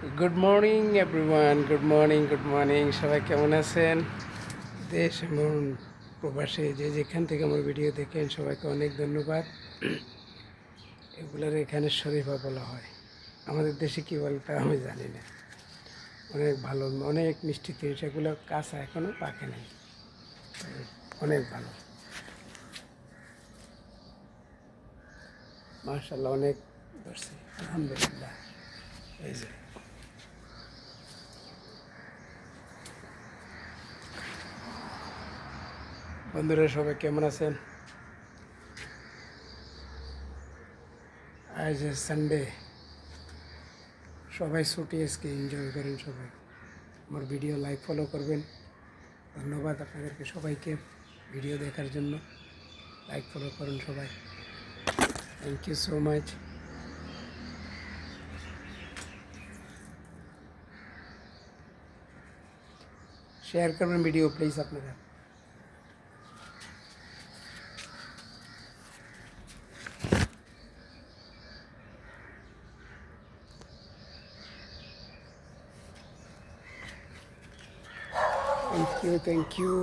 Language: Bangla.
Good morning everyone, good morning সবাই কেমন আছেন? দেশ এবং প্রবাসে যে যেখান থেকে আমার ভিডিও দেখেন সবাইকে অনেক ধন্যবাদ। এগুলোর এখানে শরীফা বলা হয়, আমাদের দেশে কী বলতে আমি জানি না। অনেক ভালো, অনেক মিষ্টি জিনিস, এগুলো কাঁচা এখনও পাকে নাই, অনেক ভালো মাশাআল্লাহ, অনেক ধরছি আলহামদুলিল্লাহ। এই যে বন্ধুরা সবাই কেমন আছেন? আজ সানডে, সবাই ছুটি, আজকে এনজয় করেন সবাই। আমার ভিডিও লাইক ফলো করবেন। ধন্যবাদ আপনাদেরকে সবাইকে ভিডিও দেখার জন্য। লাইক ফলো করুন সবাই, thank you so much. Share করবেন ভিডিও প্লিজ আপনারা। Thank you.